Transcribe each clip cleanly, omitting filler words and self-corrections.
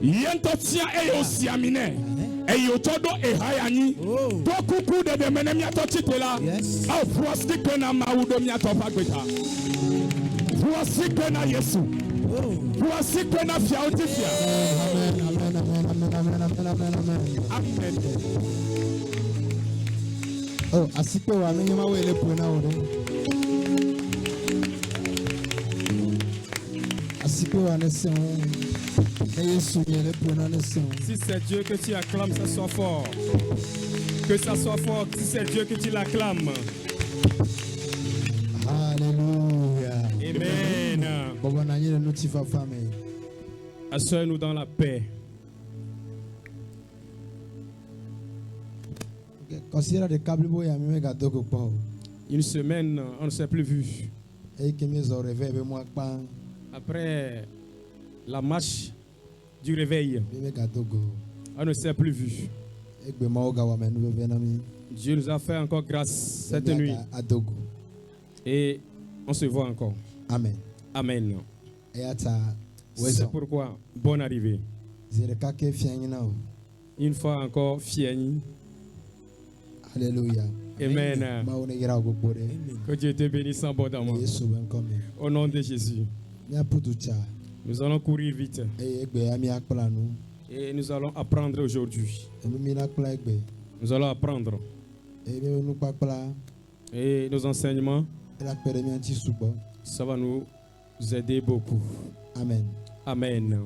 Yentotia e osiamine. E yotodo e hayani. To kuku de menemia to titela. Au voici que na maudo mia to pagbeta. Voici que na Yesu. Voici que na fiautifia. Amen, amen, amen, amen, amen, amen, amen. Amen. Oh, asipe wa menyama wele pona odo. Asipe wa nese si c'est Dieu que tu acclames, ça soit fort. Que ça soit fort, si c'est Dieu que tu l'acclames. Alléluia. Amen. Asseyons-nous dans la paix. Une semaine, on ne s'est plus vu. Après la marche du réveil, on ne s'est plus vu. Dieu nous a fait encore grâce cette nuit. Et on se voit encore. Amen. Amen. C'est pourquoi, bonne arrivée. Une fois encore, fier. Alléluia. Amen. Que Dieu te bénisse abondamment. Au nom de Jésus. Nous allons courir vite. Et nous allons apprendre aujourd'hui. Nous allons apprendre. Et nos enseignements, ça va nous aider beaucoup. Amen. Amen.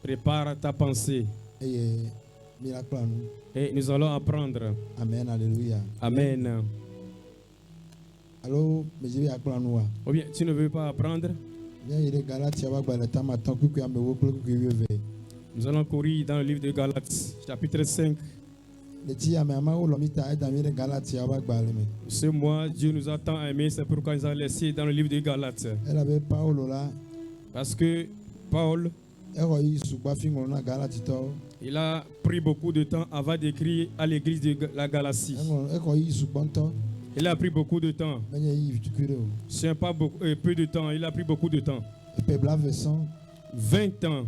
Prépare ta pensée. Et nous allons apprendre. Amen. Alléluia. Amen. Alors, ou bien tu ne veux pas apprendre? Nous allons courir dans le livre de Galates, chapitre 5. Ce mois, Dieu nous a tant aimés, c'est pourquoi il nous a laissé dans le livre de Galates. Parce que Paul, il a pris beaucoup de temps avant d'écrire à l'église de la Galatie. Il a pris beaucoup de temps. C'est pas beaucoup, peu de temps, il a pris beaucoup de temps. 20 ans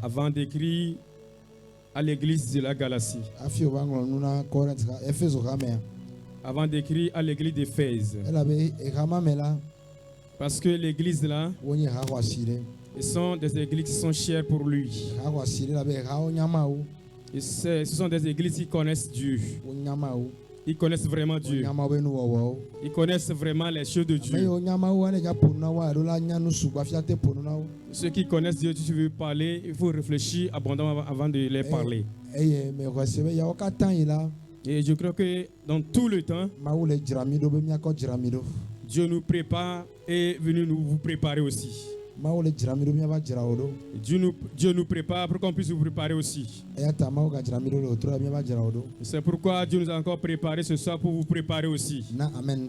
avant d'écrire à l'église de la Galatie. Avant d'écrire à l'église d'Éphèse. Parce que l'église là, ce sont des églises qui sont chères pour lui. Ce sont des églises qui connaissent Dieu. Ils connaissent vraiment Dieu. Ils connaissent vraiment les choses de Dieu. Ceux qui connaissent Dieu, si tu veux parler, il faut réfléchir abondamment avant de les parler. Et je crois que dans tout le temps, Dieu nous prépare et est venu vous préparer aussi. Dieu nous prépare pour qu'on puisse vous préparer aussi. C'est pourquoi Dieu nous a encore préparé ce soir pour vous préparer aussi. Amen.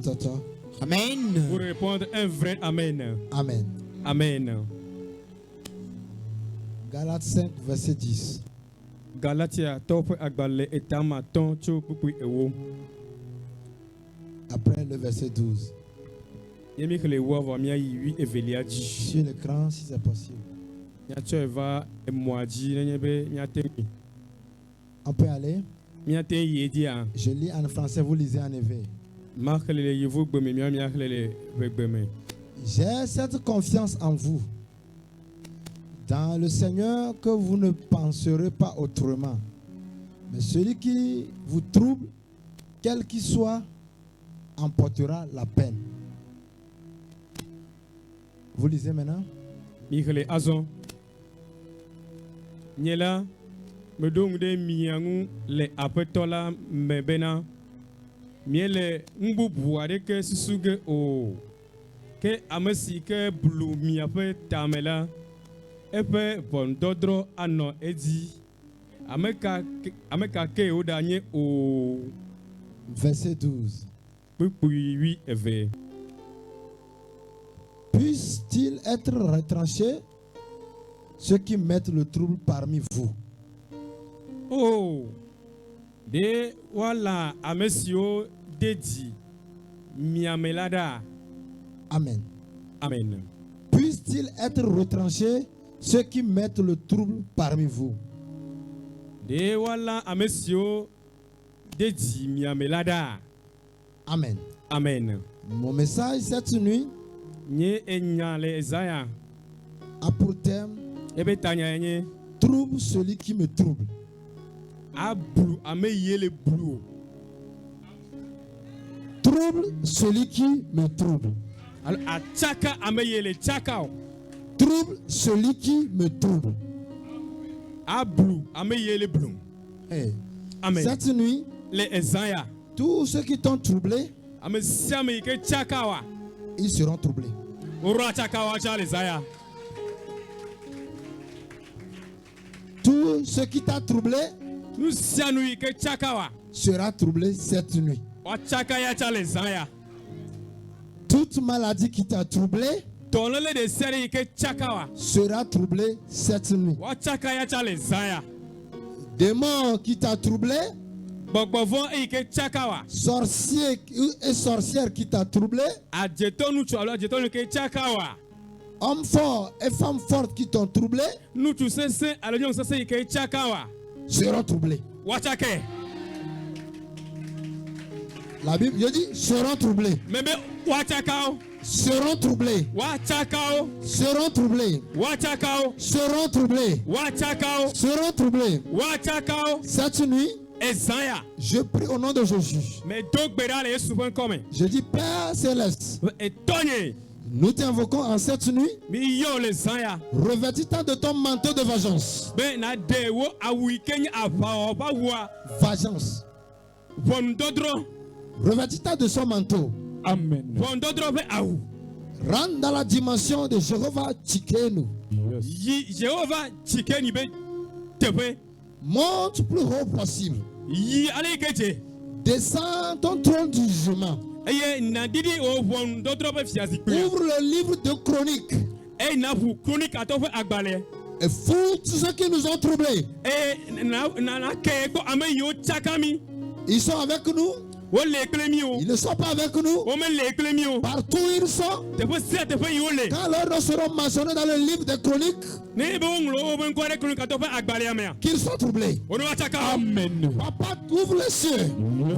Amen. Pour répondre un vrai Amen. Amen. Amen. Galates 5, verset 10. Galatia top agbale etama ton chokupu ewo. Après le verset 12. Sur l'écran si c'est possible. On peut aller. Je lis en français, vous lisez en éveil. J'ai cette confiance en vous, dans le Seigneur, que vous ne penserez pas autrement. Mais celui qui vous trouble, quel qu'il soit, emportera la peine. Vous lisez maintenant? Michele Azon. Niela, me donne des miangu, les apetola, me bena. Miele, mbubuare que susuge o. Que amesi que blue mi ape tamela. Epe bon dodro ano edi. Ameka ke o danye o. Verset 12. Oui, eve. Puisse-t-il être retranché, ceux qui mettent le trouble parmi vous? Oh, de voilà, amesio dedi, miamelada. Amen. Amen. Puissent-ils être retranchés, ceux qui mettent le trouble parmi vous. De wala amesio de di miamelada. Amen. Amen. Mon message cette nuit Nye enya le Isaiah. a pour thème Ebe tanya enye. trouble celui qui me trouble. Ablu ame yele blu. Trouble celui qui me trouble. Alors achaka ame yele chaka. Trouble celui qui me trouble. Ablu ame yele blu. Hey. Amen. Cette nuit, Le Isaiah. tous ceux qui t'ont troublé, Ame siame ike chaka wa. ils seront troublés. Ora chaka wa cha le Isaiah. Tout ce qui t'a troublé Nu sianu ike chaka wa. sera troublé cette nuit. Wa chaka ya cha le Isaiah. Toute maladie qui t'a troublé Tonele de seri ike chaka wa. sera troublée cette nuit. Wa chaka ya cha le Isaiah. Démon qui t'a troublé, Bogbovon ike chaka wa. sorcier et sorcière qui t'a troublé, Adjetonu tu alo adjetonu ike chaka wa. homme fort et femme forte qui t'ont troublé Nu tu sese alo nyong sese ike chaka wa. seront troublés. Wa chake. La Bible je dis seront troublés, Mebe wa chaka o. seront troublés, Wa chaka o. seront troublés, Wa chaka o. seront troublés, Wa chaka o. seront troublés. Wa chaka o. Cette nuit, Isaiah. je prie au nom de Jésus. Me dogbera le Yesu pen come. Je dis Père céleste, Etonye. nous t'invoquons en cette nuit. Mi yo le Isaiah. Revêtis-toi de ton manteau de vengeance. Ben na de wo awu ikenya afa oba wa. Vengeance. Vondodro. Revêtis-toi de son manteau. Amen. Vondodro be awu. Rentre dans la dimension de Jéhovah Tchikenu. Yi Jehovah chikeni be tepe. Monte plus haut possible. Yi ale geje. Descends ton trône du jugement. Eye na didi o vondodro be fiazi pe. Ouvre le livre de chroniques E na fu chronique atofe agbale. et fous tous ceux qui nous ont troublés. E na ke ko ame yo chakami. Ils sont avec nous. O le klemi o. Ils ne sont pas avec nous. O me le klemi o. Partout où ils sont. Tepe sia tepe yo le. Quand leurs noms seront mentionnés dans le livre de chroniques, Ne be nglo o ben ko re chronique atofe agbale amea. qu'ils sont troublés. O no chaka. Amen. Papa, ouvre les cieux.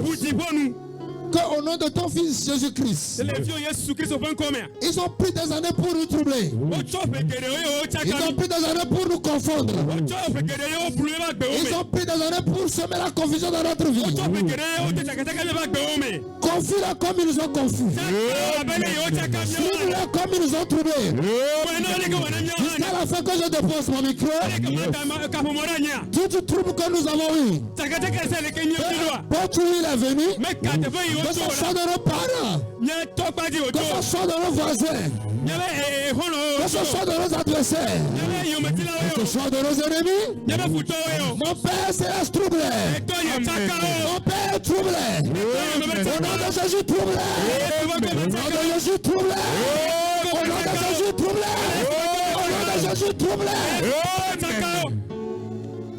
Vous dites nous. Qu'au nom de ton fils Jésus-Christ, C'est le vieux Jésus Christ au fin commun. ils ont pris des années pour nous troubler. Ils ont pris des années pour nous confondre. Ils ont pris des années pour semer la confusion dans notre vie. Confus-les comme ils nous ont confus. Trouble-les comme ils nous ont troublés. Jusqu'à la fin que je dépose mon micro, tout trouble que nous avons eu, pour il est venu, que ce soit de nos parents, que ce soit de nos voisins, que ce soit de nos adversaires, que ce soit de nos ennemis. Mon Père céleste troublé. Mon Père troublé. Au nom de Jésus troublé. Au nom de Jésus troublé. Au nom de Jésus troublé. Au nom de Jésus troublé.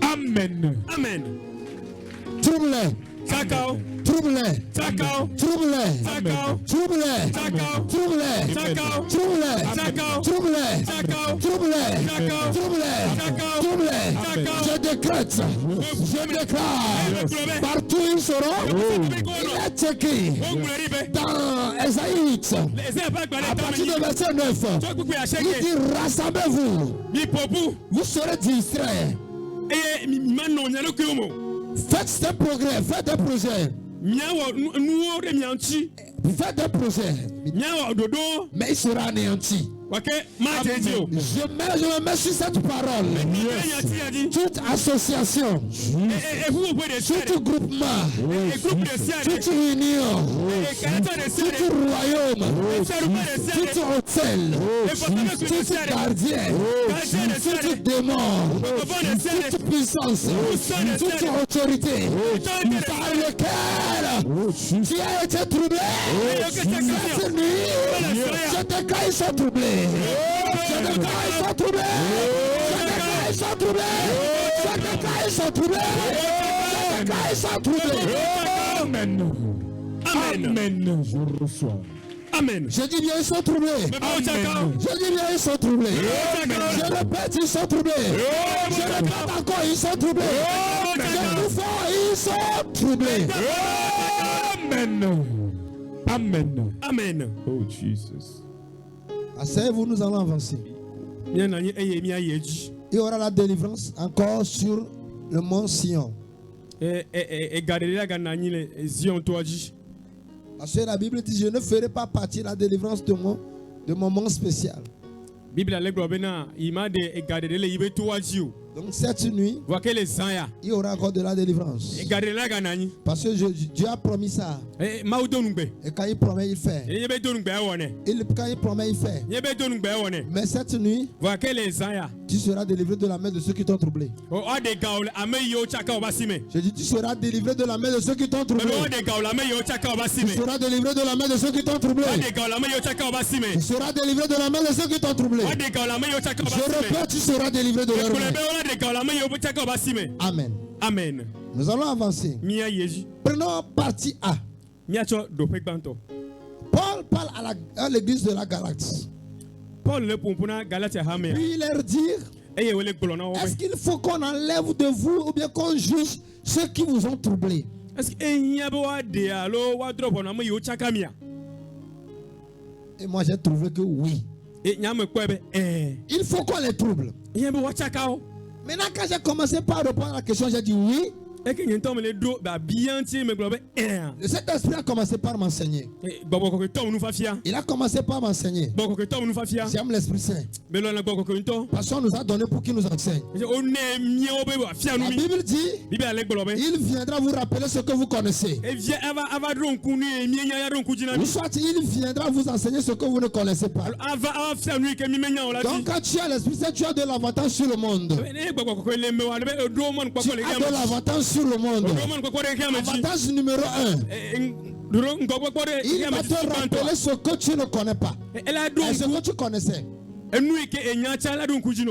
Amen. Amen. Troublé. Chakao. Troublé. Chakao. Troublé. Chakao. Troublé. Chakao. Troublé. Chakao. Troublé. Chakao. Troublé. Chakao. Troublé. Chakao. Troublé. Chakao. Troublé. Chakao. Je décrète. Je déclare. Partout où ils seront. Il est écrit dans Ésaïe à partir du verset 9. Il dit rassemblez-vous. Vous serez distraits. Faites des progrès, faites des projets. Faites des projets. Mais il sera anéanti. Je me mets sur cette parole. Toute association, tout groupement, toute union, tout royaume, tout hôtel, tout gardien, tout démon, toute puissance, toute autorité par lequel tu as été troublé, cette nuit, je déclare ils sont troublés. Je déclare ils sont troublés. Je déclare ils sont troublés. Je déclare ils sont troublés. Je déclare ils sont troublés. Amen. Amen. Amen. Je reçois. Amen. Je dis bien, ils sont troublés. Amen. Je dis bien, ils sont troublés. Je répète, ils sont troublés. Je répète encore, ils sont troublés. Je vous fort, ils sont troublés. Amen. Amen. Amen. Oh Jesus. Asseyez-vous, nous allons avancer. Il y aura la délivrance encore sur le mont Sion. Parce que la Bible dit, je ne ferai pas partie de la délivrance de mon mont spécial. Donc cette nuit, il y aura encore de la délivrance. Parce que Dieu a promis ça. Et quand il promet, il fait. Quand il promet, il fait. Mais cette nuit, tu seras délivré de la main de ceux qui t'ont troublé. Je dis, tu seras délivré de la main de ceux qui t'ont troublé. Tu seras délivré de la main de ceux qui t'ont troublé. Tu seras délivré de la main de ceux qui t'ont troublé. Je répète, tu seras délivré de leur main. Amen. Amen. Nous allons avancer. Prenons partie A. Paul parle à l'église de la Galate. Puis il leur dit, est-ce qu'il faut qu'on enlève de vous ou bien qu'on juge ceux qui vous ont troublés? Et moi j'ai trouvé que oui. Il faut qu'on les trouble. Maintenant quand j'ai commencé par répondre à la question, j'ai dit oui. Le Saint-Esprit a commencé par m'enseigner. Il a commencé par m'enseigner. J'aime l'Esprit Saint. Parce qu'on nous a donné pour qu'il nous enseigne. La Bible dit, il viendra vous rappeler ce que vous connaissez. Ou soit il viendra vous enseigner ce que vous ne connaissez pas. Donc quand tu as l'Esprit Saint, tu as de l'avantage sur le monde. Tu as de l'avantage sur le monde. Avantage numéro 1. Il va te rappeler ce que tu ne connais pas et ce que tu connaissais.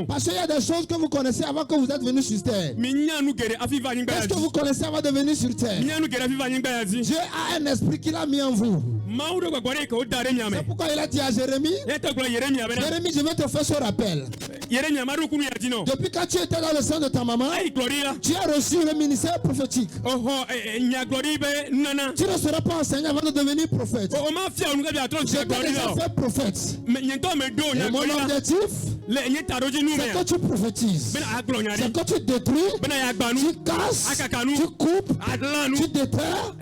Parce qu'il y a des choses que vous connaissez avant que vous êtes venu sur terre. Qu'est-ce que vous connaissez avant de venir sur terre? Dieu a un esprit qu'il a mis en vous. C'est pourquoi il a dit à Jérémie, Jérémie, je vais te faire ce rappel. Depuis quand tu étais dans le sein de ta maman, tu as reçu le ministère prophétique. Tu ne seras pas enseigné avant de devenir prophète. Je t'ai déjà fait prophète. Et mon objectif, c'est que tu prophétises. C'est que tu détruis, tu casses, tu coupes, tu déterres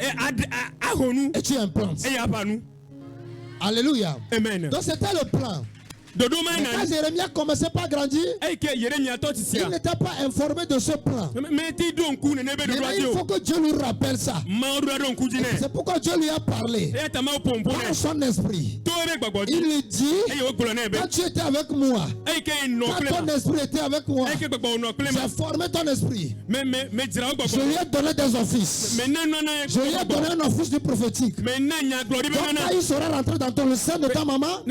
et tu implantes. Alléluia. Amen. Donc c'était le plan. Quand Jérémie a commencé par grandir, il n'était pas informé de ce plan. Maintenant, il faut que Dieu lui rappelle ça. C'est pourquoi Dieu lui a parlé par son esprit. Il lui dit, quand tu étais avec moi, quand ton esprit était avec moi, j'ai formé ton esprit. Je lui ai donné des offices. Je lui ai donné un office du prophétique. Donc quand il sera rentré dans le sein de ta maman,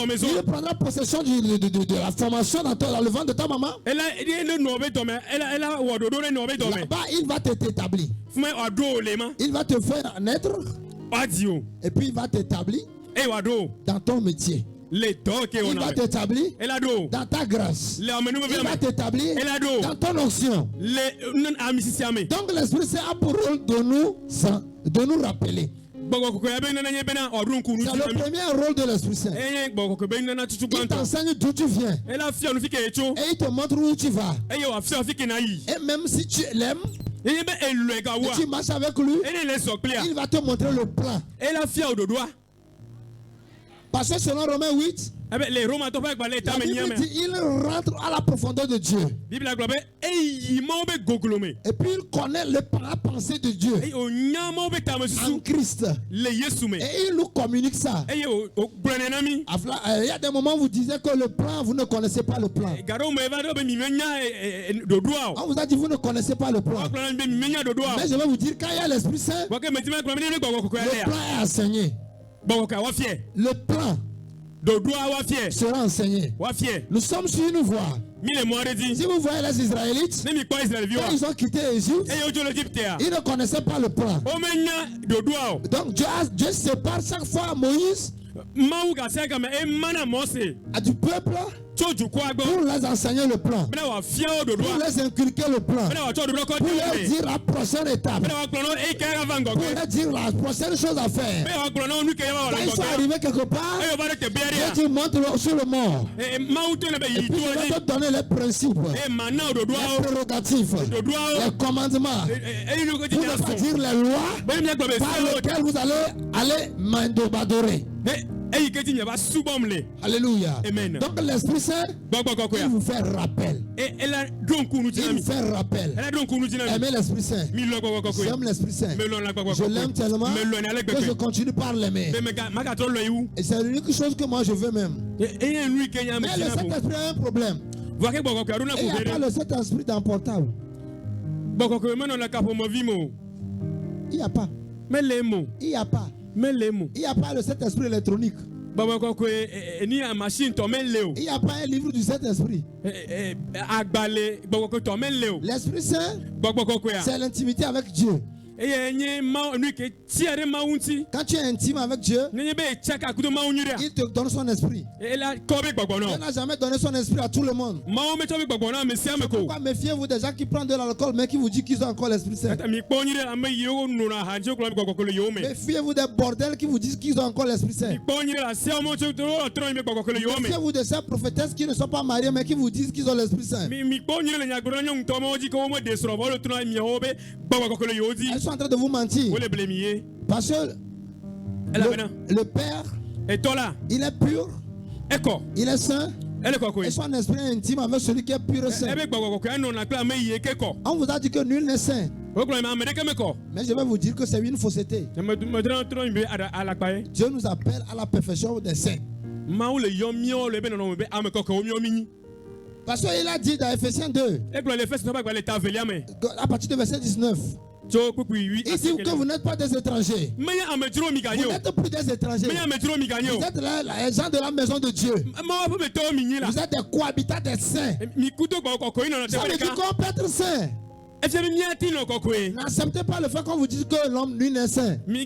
il prendra possession de la formation dans le ventre de ta maman. Là-bas, il va t'établir. Il va te faire naître. Et puis il va t'établir dans ton métier. Il va t'établir dans ta grâce. Il va t'établir dans ton onction. Donc l'Esprit Saint a pour rôle de nous rappeler. C'est le premier rôle de l'Esprit Saint. Il t'enseigne d'où tu viens. Et il te montre où tu vas. Et même si tu l'aimes, et tu marches avec lui, il va te montrer le plan. Parce que selon Romains 8, la Bible dit il rentre à la profondeur de Dieu. Et puis il connaît la pensée de Dieu en Christ. Et il nous communique ça. Il y a des moments où vous disiez que le plan, vous ne connaissez pas le plan. On vous a dit vous ne connaissez pas le plan. Mais je vais vous dire, quand il y a l'Esprit Saint, le plan est enseigné. Le plan sera enseigné. Nous sommes sur une voie. Si vous voyez les Israélites, quand ils ont quitté l'Égypte, ils ne connaissaient pas le plan. Donc Dieu sépare chaque fois Moïse du peuple pour les enseigner le plan, pour les inculquer le plan, pour leur dire la prochaine étape, pour leur dire la prochaine chose à faire. Quand ils sont arrivés quelque part, Dieu montre sur le mort. Et puis il va te donner les principes, les prérogatives, les commandements, pour ne pas dire les lois par lesquelles vous allez m'endobadorer. Alléluia. Amen. Donc l'Esprit Saint, il vous fait rappel. Il vous fait rappel. Aimez l'Esprit Saint. J'aime l'Esprit Saint. Je l'aime tellement que je continue par l'aimer. Et c'est l'unique chose que moi je veux même. Mais le Saint-Esprit a un problème. Et il n'y a pas le Saint-Esprit dans le portable. Il n'y a pas. Il n'y a pas. Il n'y a pas le Saint-Esprit électronique. Il n'y a pas un livre du Saint-Esprit. L'Esprit Saint, c'est l'intimité avec Dieu. Quand tu es intime avec Dieu, il te donne son esprit. Il n'a jamais donné son esprit à tout le monde. Pourquoi méfiez-vous des gens qui prennent de l'alcool mais qui vous disent qu'ils ont encore l'Esprit Saint? Méfiez-vous des bordels qui vous disent qu'ils ont encore l'Esprit Saint. Méfiez-vous de ces prophétesses qui ne sont pas mariées mais qui vous disent qu'ils ont l'Esprit Saint. Elles sont en train de vous mentir. Parce que le Père, il est pur, il est saint, et son esprit est intime avec celui qui est pur et saint. On vous a dit que nul n'est saint. Mais je vais vous dire que c'est une fausseté. Dieu nous appelle à la perfection des saints. Parce qu'il a dit dans Ephésiens 2, à partir du verset 19, il dit que vous n'êtes pas des étrangers. Vous n'êtes plus des étrangers. Vous êtes les gens de la maison de Dieu. Vous êtes des cohabitants des saints. Ça veut dire qu'on peut être saint. N'acceptez pas le fait qu'on vous dise que l'homme lui n'est saint. Les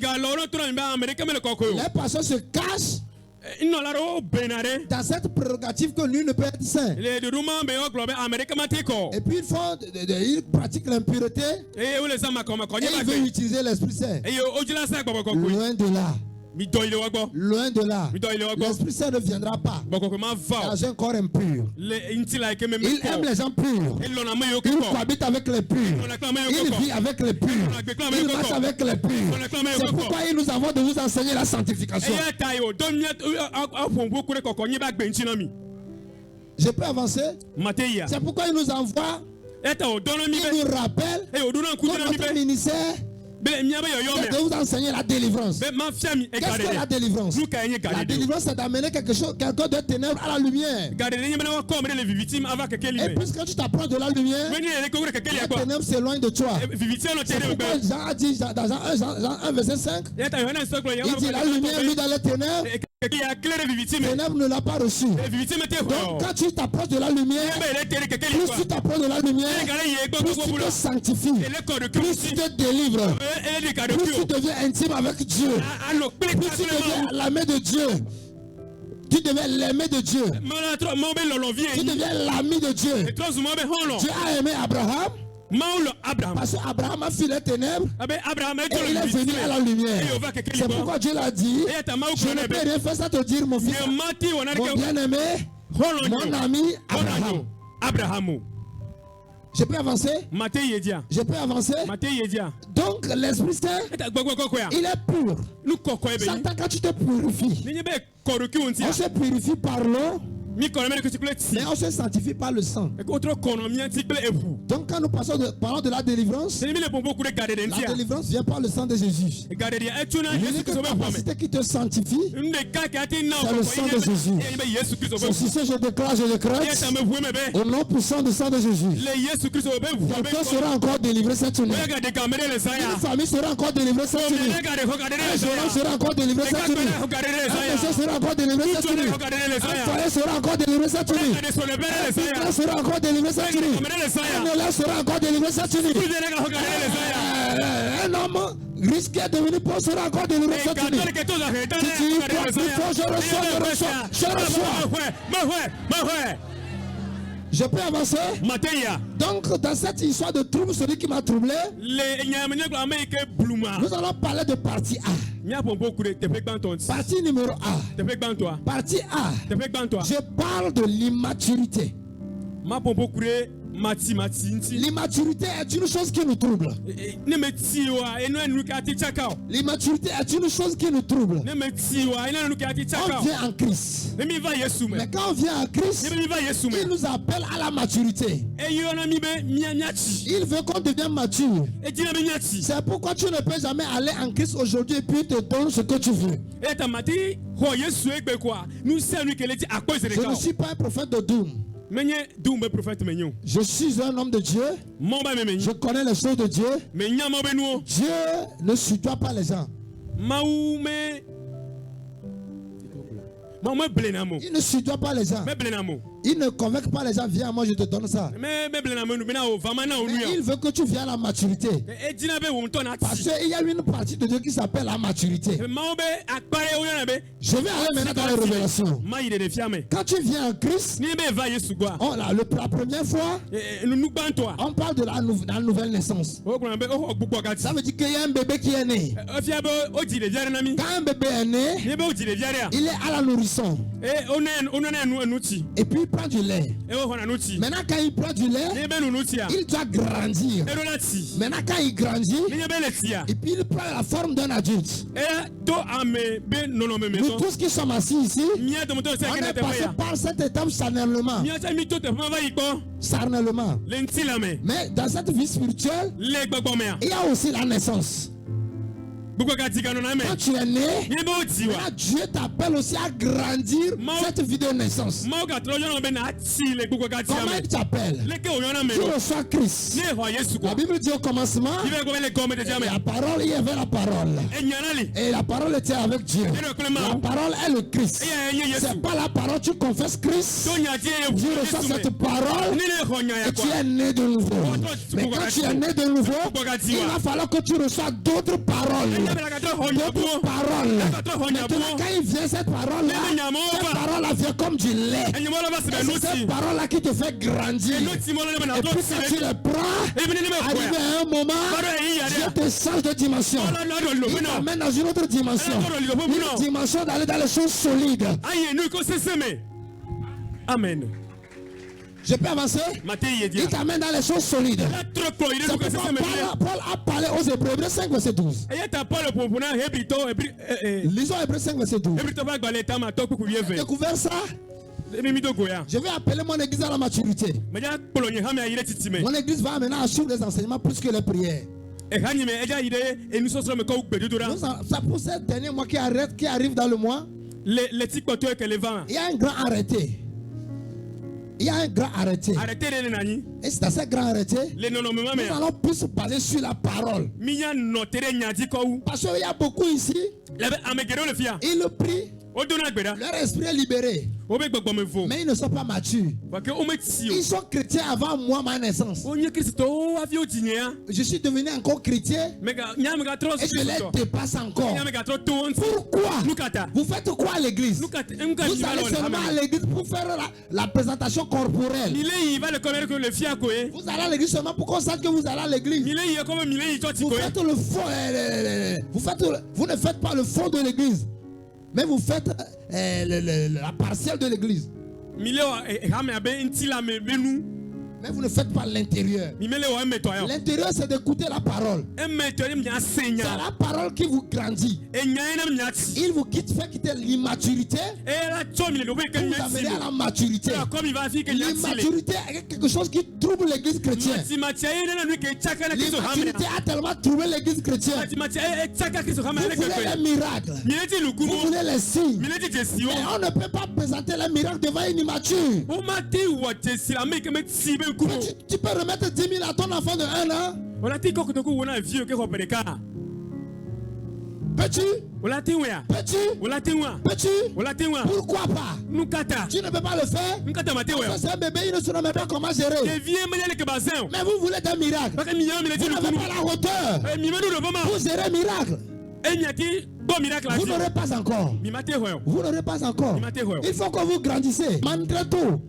pasteurs se cachent dans cette prérogative que lui ne peut être saint. Et puis ils pratiquent l'impureté et ils veulent utiliser l'Esprit Saint. Loin de là. Loin de là. L'Esprit Saint ne viendra pas dans un corps impur. Il aime les gens purs. Il cohabite avec les purs. Il vit avec les purs. Il marche avec les purs. C'est pourquoi nous avons de vous enseigner la sanctification. Je peux avancer? C'est pourquoi il nous envoie. Il nous rappelle que notre ministère c'est de vous enseigner la délivrance. Qu'est-ce que la délivrance? La délivrance, c'est d'amener quelqu'un de ténèbres à la lumière. Et puisque tu t'approches de la lumière, les ténèbres s'éloignent de toi. C'est pourquoi Jean a dit dans Jean 1 verset 5, il dit la lumière lui dans les ténèbres, les ténèbres ne l'a pas reçu. Donc quand tu t'approches de la lumière, plus tu t'approches de la lumière, plus tu te sanctifies, plus tu te délivres. Plus tu deviens intime avec Dieu, plus tu deviens l'ami de Dieu. Tu deviens l'ami de Dieu. Tu deviens l'ami de Dieu. Dieu a aimé Abraham. Parce qu'Abraham a fui les ténèbres et il est venu à la lumière. C'est pourquoi Dieu l'a dit, je ne peux rien faire sans te dire mon fils, mon bien-aimé, mon ami Abraham. Je peux avancer? Je peux avancer? Donc l'Esprit Saint, il est pur. Satan, quand tu te purifies, on se purifie par l'eau mi kɔnɔ mɛ de kusi ti. Mais on se sanctifie par le sang. Ekotro kɔnɔ mi ti kple eʋu. Donc quand nous parlons de la délivrance, Sini mi le pompo ku de gade de la ntia. délivrance vient par le sang de Jésus. Gade de etuna Yesu L'unique Kristo bɛ bɔ mɛ. capacité qui te sanctifie, Nde ka kɛ ati na c'est le sang de Jésus. bɛ Yesu Kristo bɛ c'est sur ce je déclare, je Iye décrète, ta me ʋue mɛ bɛ. au nom puissant du sang de Jésus. Le Yesu Kristo bɛ ʋue bɛ Quelqu'un sera encore délivré cette nuit. Oya gade ka mɛ de le sa ya. Une famille sera encore délivrée cette nuit. Mɛ gade ko gade de Un le sa jeune homme ya. sera encore délivré cette nuit. Ko gade de le sa Un ya. monsieur sera encore délivré cette Tutu nuit. ko gade de le sa Un ya. foyer sera encore délivré cette nuit. Gade so le bɛ de le sa ya. Un sera encore délivré cette nuit. Ko mɛ de le sa Un ya. élève sera encore délivré cette nuit. Tutu de ko gade de le sa ya. Un homme risqué de devenir pauvre sera encore délivré cette nuit. Gade ke to za he. Si tu y crois plus fort, je reçois. Je peux avancer. Mateya. Donc, dans cette histoire de trouble, celui qui m'a troublé, Le nyamene ko Amerique bluma. nous allons parler de partie A. Nya pompo ku de tepe gbanton. Partie numéro A. Tepe gbantoa. Partie A. Tepe gbantoa. Je parle de l'immaturité. Ma pompo ku de mati nti. L'immaturité est une chose qui nous trouble. Ne me ti wa eno enu ka ti chaka. L'immaturité est une chose qui nous trouble. Ne me ti wa eno enu ka ti chaka. On vient en Christ. Ne mi va Yesu me. Mais quand on vient en Christ, Ne mi va Yesu me. il nous appelle à la maturité. E yo na mi be miachi. Il veut qu'on devienne mature. E ti na be miachi. C'est pourquoi tu ne peux jamais aller en Christ aujourd'hui et puis il te donne ce que tu veux. E ta mati ho Yesu egbe kwa. Nu se enu kele ti akpo Je zereka. ne suis pas un prophète de doom. Menye dumbe prophète menyo. Je suis un homme de Dieu. Mon ba me menyo. Je connais les choses de Dieu. Me nya mo be nu. Dieu ne tutoie pas les gens. Maou me Maou blenamo. Il ne tutoie pas les gens. Me blenamo. Il ne convainc pas les gens. Viens à moi, je te donne ça. Me blenamo nu bena o vama na onu Mais ya. il veut que tu viennes à la maturité. E dina be wo nto na Parce ti. qu'il y a une partie de Dieu qui s'appelle la maturité. Maou be akpare o yana be. Je vais aller maintenant dans les révélations. Ma ide de fiame. Quand tu viens en Christ, Ni be va Yesu gwa. la première fois, Nu gbanto a. on parle de la nouvelle naissance. O kuna be o gbugbo gati. Ça veut dire qu'il y a un bébé qui est né. O fia be o di le viare na mi. Quand un bébé est né, Ni be o di le viare a. il est à la nourrisson. E onu na nu ti. Et puis il prend du lait. E o hona nu ti. Maintenant, quand il prend du lait, Ni be nu ti a. il doit grandir. E do na ti. Maintenant, quand il grandit, Ni be le ti a. et puis il prend la forme d'un adulte. E do ame be nono me Nous meso. tous qui sommes assis ici, Mia de moto se on ke na est te passé ya. par cette étape charnellement. Mia ta mi to te ma va iko. Charnellement. Le nti la me. Mais dans cette vie spirituelle, Le gbogbo me a. il y a aussi la naissance. Gbogbo gati ga no na me. Quand tu es né, Ni be o ti wa. là, Dieu t'appelle aussi à grandir cette vie de naissance. Ma o ga tro yo na be na ti le gbogbo gati Comment ame. il t'appelle? Le ke o yo na me. Tu reçois Christ. Ni ho Yesu La ko. Bible dit au commencement, Ni be go le ko me de jame. la parole, il y avait la parole. E nyana li. Et la parole était avec Dieu. La parole est le Christ. E ye Yesu. C'est pas la parole, tu confesses Christ. To nya ti e Tu reçois cette parole Ni le ho nya ya et ko. tu es né de nouveau. Mais quand tu es né de nouveau, il va falloir que tu reçois d'autres paroles. Nya be la ga tro ho nya D'autres bu. paroles. La ga tro ho nya Maintenant, bu. quand il vient cette parole-là, cette parole-là vient comme du lait. E nyamo la ba se be Et no c'est cette ti. parole-là qui te fait grandir. No ti mo le be na Et to puis ti quand tu le. les prends, E bi ni me ko arrivé ya. à un moment, Baro e ya Dieu de. te change de dimension. Ala na do lo Il me na. t'amène dans une autre dimension. Une dimension d'aller dans les choses solides. Aye nu ko se seme. Amen. Je peux avancer? Mate ye Il dia. t'amène dans les choses solides. La tro ko ire C'est nu ko se pourquoi seme. Paul a parlé aux Hébreux, Hébreux 5, verset 12. E ye ta Paul popuna hebri to Lisons Hébreux 5, verset 12. hebri to ba gba le ta ma to ku ye ve. Découvert ça? E mi do go ya. Je vais appeler mon église à la maturité. Me ja polo nye ha me ayire titi me. Mon église va maintenant assurer les enseignements plus que les prières. E ha nye me e ja ire e nu so so me ko gbedu do ra. Ça pour ces derniers mois qui arrive dans le mois, Le ti ko to e ke le va. il y a un grand arrêté. Il y a un grand arrêté. Arrêtez de nani. Et c'est dans ce grand arrêté, Le nono me ma me. nous allons plus se baser sur la parole. Mi ya no tere nyadi ko wu. Parce qu'il y a beaucoup ici, Le be amegero le fia. ils le prient, O do na gbeda. leur esprit est libéré, O be gbogbo me vo. mais ils ne sont pas matures. Ba ke o me ti o. Ils sont chrétiens avant moi, ma naissance. O nye Kristo o afi o tinye ya. Je suis devenu encore chrétien Me ga nya me ga tro et so. je les dépasse encore. Nya me ga tro to on. Pourquoi? Lukata. Vous faites quoi à l'église? Lukata. Vous allez seulement à l'église pour faire la présentation corporelle. Mile yi va le connaître que le fia ko e. Vous allez à l'église seulement pour qu'on sache que vous allez à l'église. Mile yi comme mile yi to ti Vous ko e. faites le fond, vous ne faites pas le fond de l'église, mais vous faites la partielle de l'église. Mile o ha me abe nti la me benu. Mais vous ne faites pas l'intérieur. L'intérieur, c'est d'écouter la parole. C'est la parole qui vous grandit. Il vous fait quitter l'immaturité pour vous amener à la maturité. L'immaturité est quelque chose qui trouble l'église chrétienne. L'immaturité a tellement troublé l'église chrétienne. Vous voulez les miracles. Vous voulez les signes. Mais on ne peut pas présenter les miracles devant une immature. Tu peux remettre 10 000 à ton enfant de 1 an. Peux-tu? Pourquoi pas? Tu ne peux pas le faire. C'est un bébé, il ne saura même pas comment gérer. Mais vous voulez des miracles. Vous n'avez pas la hauteur. Vous gérez miracle. Vous n'aurez pas encore. Vous n'aurez pas encore. Il faut que vous grandissez. Malgré tout.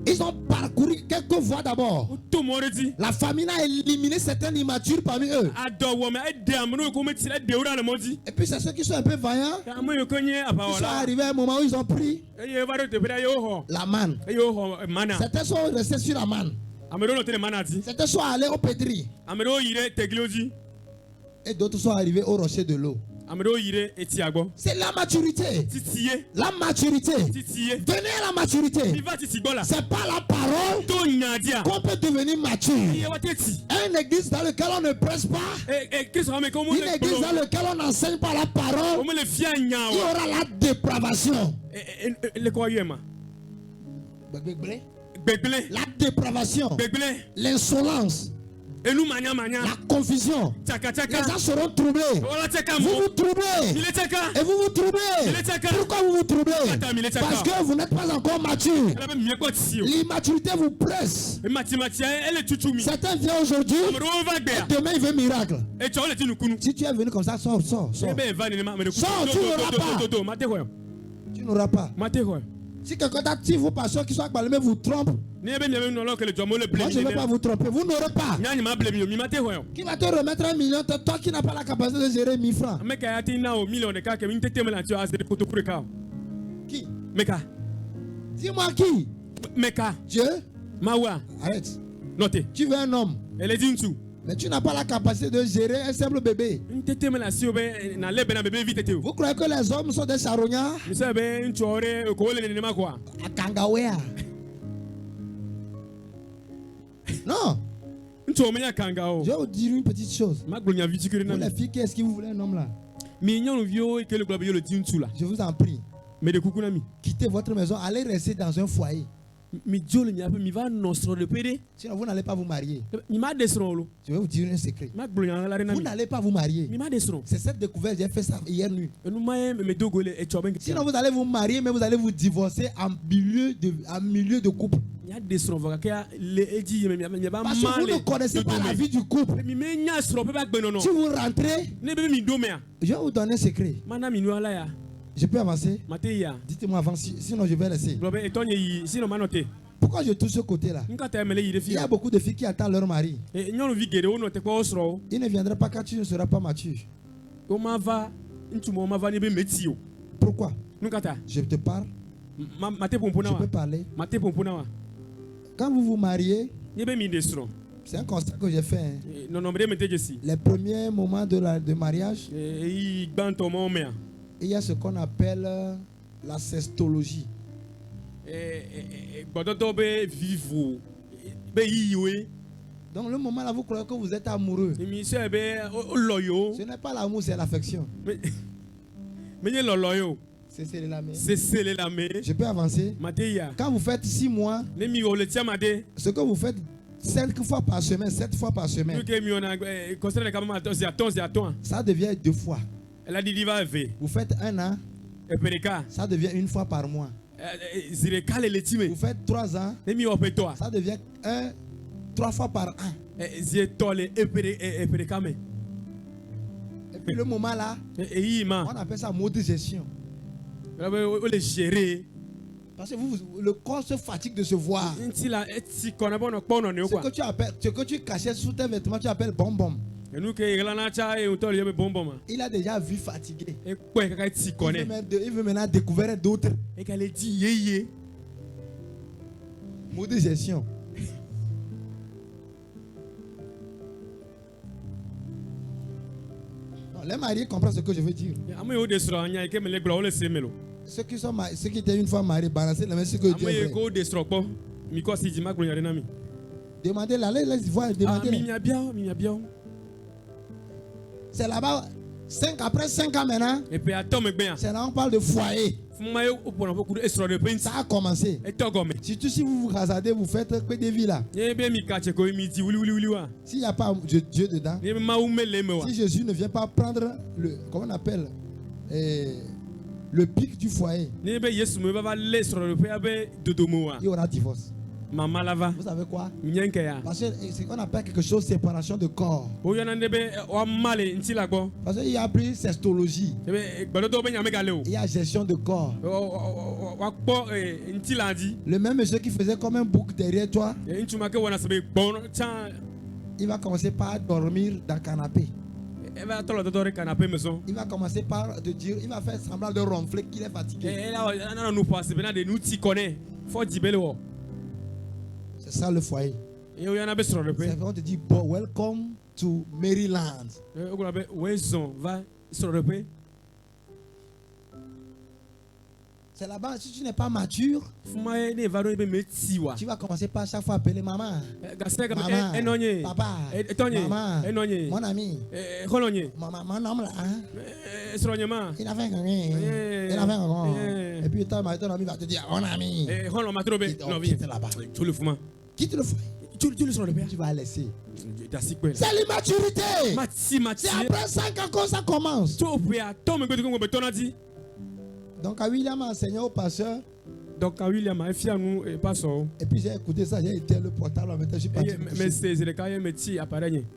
Ils ont parcouru quelques voies d'abord. La famine a éliminé certains immatures parmi eux. Et puis c'est ceux qui sont un peu vaillants. Ils sont arrivés à un moment où ils ont pris la manne. Certains sont restés sur la manne. Certains sont allés au pétri. Et d'autres sont arrivés au rocher de l'eau. C'est la maturité. La maturité. Venez à la maturité. C'est pas la parole qu'on peut devenir mature. Une église dans laquelle on ne presse pas. Une église dans laquelle on n'enseigne pas la parole. Il y aura la dépravation. La dépravation. L'insolence. La confusion. Les gens seront troublés. Vous vous troublez. Et vous vous troublez. Pourquoi vous vous troublez? Parce que vous n'êtes pas encore mature. L'immaturité vous presse. Certains viennent aujourd'hui. Et demain il veut miracle. Si tu es venu comme ça, sors. Sors, tu n'auras pas. Si quelqu'un t'a dit, vos pasteurs qui sont acclamés vous trompent. Moi je ne vais pas vous tromper. Vous n'aurez pas. Qui va te remettre 1 million, toi qui n'as pas la capacité de gérer 1000 francs? Qui? Dis-moi qui? Dieu? Arrête. Tu veux un homme. Mais tu n'as pas la capacité de gérer un simple bébé. Vous croyez que les hommes sont des charognards? À Kangawea. Non. Je vais vous dire une petite chose. Pour les filles, qu'est-ce que vous voulez un homme là? Je vous en prie. Quittez votre maison, allez rester dans un foyer. Sinon vous n'allez pas vous marier. Je vais vous dire un secret. Vous n'allez pas vous marier. C'est cette découverte, j'ai fait ça hier nuit. Sinon vous allez vous marier, mais vous allez vous divorcer en milieu de couple. Parce que vous ne connaissez pas la vie du couple. Si vous rentrez, je vais vous donner un secret. Je peux avancer? Dites-moi avant, sinon je vais laisser. Pourquoi je touche ce côté-là? Il y a beaucoup de filles qui attendent leur mari. Il ne viendra pas quand tu ne seras pas mature. Pourquoi? Je te parle. Je peux parler. Quand vous vous mariez, c'est un constat que j'ai fait. Les premiers moments de mariage, il y a ce qu'on appelle la cestologie. Donc le moment là, vous croyez que vous êtes amoureux. Ce n'est pas l'amour, c'est l'affection. C'est la main. Je peux avancer. Quand vous faites 6 mois, ce que vous faites 5 fois par semaine, 7 fois par semaine, ça devient 2 fois. Vous faites 1 an, ça devient 1 fois par mois. Vous faites 3 ans, ça devient 3 fois par an. Et puis le moment là, on appelle ça mode de gestion. Parce que le corps se fatigue de se voir. Ce que tu cachais sous tes vêtements, tu appelles bonbon. Il a déjà vu fatigué. Il veut maintenant découvrir d'autres. Mauvaise gestion. Non, les mariés comprennent ce que je veux dire. Ceux qui étaient une fois mariés, balancez la main sur que Dieu est vrai. Demandez la les voir, demandez. C'est là-bas, après 5 ans maintenant, c'est là on parle de foyer. Ça a commencé. Surtout si vous vous hasardez, vous faites que des vies là. S'il n'y a pas Dieu dedans, si Jésus ne vient pas prendre le, comment on appelle, le pic du foyer, il y aura divorce. Vous savez quoi? Parce qu'on appelle quelque chose séparation de corps. Parce qu'il y a plus sextologie. Il y a gestion de corps. Le même monsieur qui faisait comme un bouc derrière toi, il va commencer par dormir dans le canapé. Il va commencer par te dire, il va faire semblant de ronfler qu'il est fatigué. C'est ça le foyer. C'est quand on te dit, welcome to Maryland. C'est là-bas, si tu n'es pas mature, tu vas commencer par chaque fois appeler maman. Maman, papa, maman, mon ami, mon homme là. Il a fait un et puis ton ami va te dire, mon ami. Quitte là-bas. Quitte le foyer. Tu vas laisser. C'est l'immaturité. C'est après 5 ans que ça commence. Donc, à William a enseigné au pasteur. Et puis j'ai écouté ça, j'ai été le portable, je suis parti.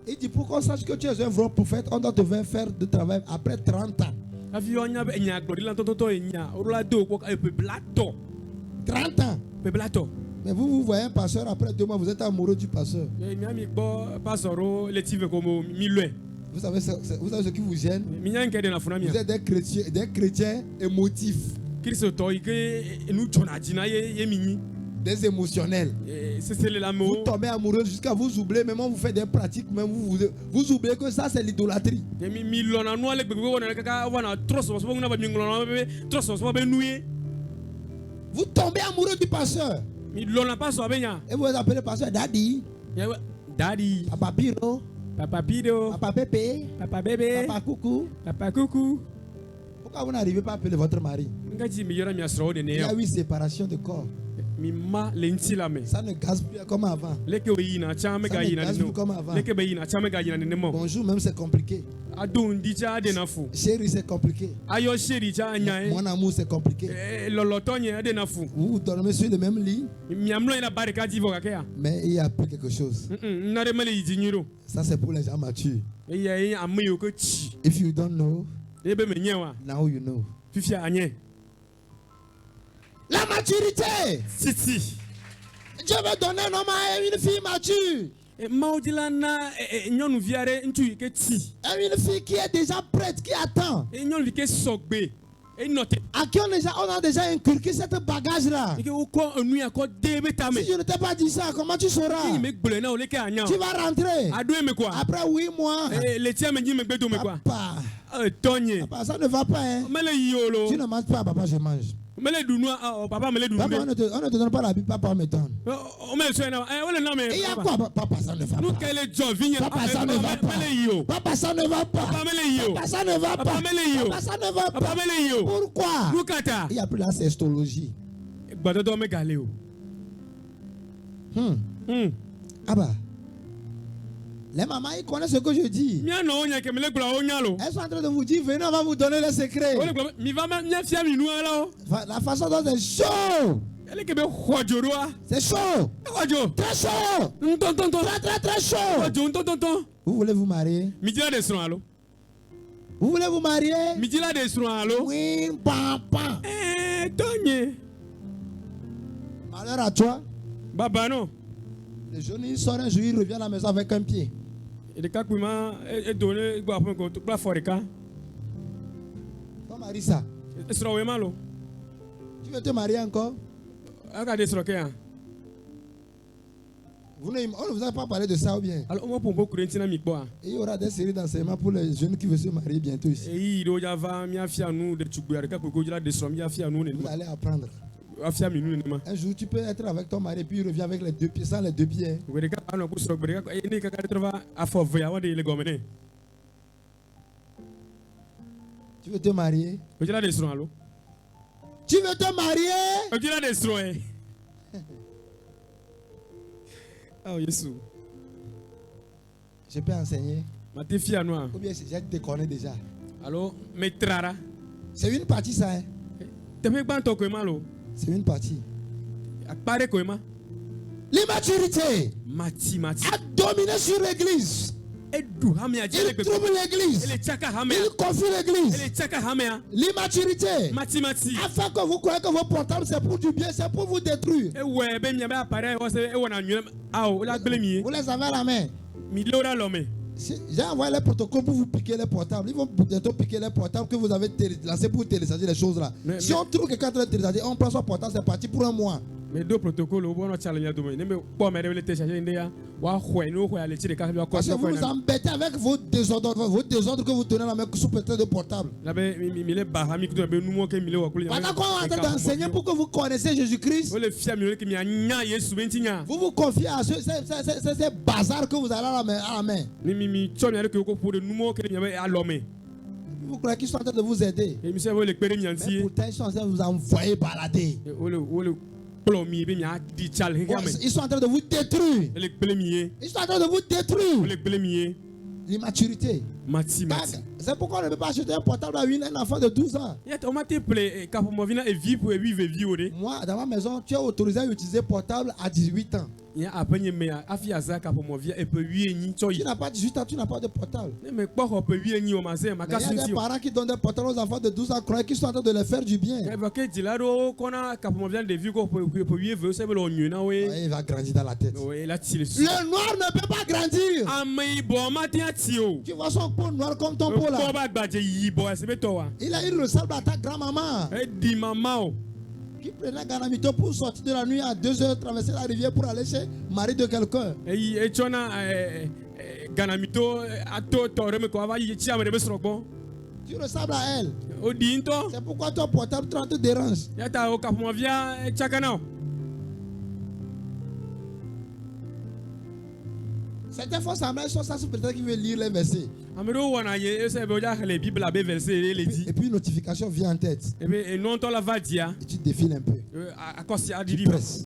Il dit, pour qu'on sache que tu es un vrai prophète, on doit te faire de travail après 30 ans. 30 ans. Mais vous voyez un pasteur, après 2 mois, vous êtes amoureux du pasteur. Vous savez ce qui vous gêne? Vous êtes des chrétiens émotifs. Des émotionnels. Vous tombez amoureux jusqu'à vous oublier, même vous faites des pratiques, même vous oubliez que ça c'est l'idolâtrie. Vous tombez amoureux du pasteur. Et vous appelez le pasteur Daddy. Papa Piro. Papa Pido, Papa Pépé, Papa Bébé, Papa Coucou, Papa Coucou. Pourquoi vous n'arrivez pas à appeler votre mari? Il y a eu séparation de corps. Ça ne gaze plus comme avant. Ça ne gaze plus comme avant. Bonjour, même c'est compliqué. Chérie, c'est compliqué. Mon amour, c'est compliqué. Vous dormez sur le même lit. Mais il y a plus quelque chose. Ça, c'est pour les gens matures. If you don't know, now you know. La maturité. Dieu veut donner un homme à une fille mature. Et une fille qui est déjà prête, qui attend. À qui on a déjà inculqué cette bagage-là. Si je ne t'ai pas dit ça, comment tu sauras? Tu vas rentrer. Après 8 mois. Papa, ça ne va pas. Hein? Tu ne manges pas, papa, je mange. Papa, on ne te donne pas la Bible, papa, on me donne. Et il y a quoi? Papa, ça ne va pas. Papa, ça ne va pas. Papa, ça ne va pas. Papa, ça ne va pas. Papa, ça ne va pas. Pourquoi? Il n'y a plus la sextologie. Ah bah. Les mamans, ils connaissent ce que je dis. Elles sont en train de vous dire, venez, on va vous donner les secrets. La façon dont c'est chaud. C'est chaud. Très chaud. Très chaud. Vous voulez vous marier? Vous voulez vous marier? Oui, papa. Malheur à toi. Le jeune, il sort un jour, il revient à la maison avec un pied. Ton mari ça. Tu veux te marier encore? On ne vous a pas parlé de ça ou bien? Alors, moi, pour beaucoup de gens, il y aura des séries d'enseignements pour les jeunes qui veulent se marier bientôt ici. Vous allez apprendre. Un jour, tu peux être avec ton mari et puis il revient avec les deux pieds, sans les deux pieds. Tu veux te marier? Tu veux te marier? Oh, Jésus. Je peux enseigner? Ou bien je te connais déjà. Alors, Metrara. C'est une partie ça. Hein? C'est une partie. L'immaturité a dominé sur l'église. Il trouble l'église. Il confie l'église. L'immaturité a fait que vous croyez que vos portables c'est pour du bien, c'est pour vous détruire. Vous les avez à la main. J'ai envoyé les protocoles pour vous piquer les portables. Ils vont bientôt piquer les portables que vous avez lancés pour télécharger les choses là. Si on trouve quelqu'un de télécharger, on prend son portable, c'est parti pour un mois. Mais deux protocoles, on va challenger tout le monde. Parce que vous vous embêtez avec vos désordres que vous tenez dans la main sous prétexte de portable. Pendant qu'on est en train d'enseigner pour que vous connaissiez Jésus-Christ, vous vous confiez à ces bazars que vous avez à la main. Vous croyez qu'ils sont en train de vous aider. Mais pourtant, ils sont en train de vous envoyer balader. Ils sont en train de vous détruire. Ils sont en train de vous détruire. L'immaturité. C'est pourquoi on ne peut pas acheter un portable à un enfant de 12 ans. Moi, dans ma maison, tu es autorisé à utiliser portable à 18 ans. Tu n'as pas 18 ans, tu n'as pas de portable. Mais il y a des parents qui donnent des portables aux enfants de 12 ans, croyant qu'ils sont en train de leur faire du bien. Il va grandir dans la tête. Le noir ne peut pas grandir. Tu vois son peau noir comme ton peau là. Il a eu le sable à ta grand-maman. Qui prenait Ganamito pour sortir de la nuit à 2 heures, traverser la rivière pour aller chez le mari de quelqu'un. Tu ressembles à elle. C'est pourquoi ton portable te dérange. Certaines fois, ça marche, ça peut-être qu'il veut lire les versets. Et puis une notification vient en tête. Et tu défiles un peu. Tu presses.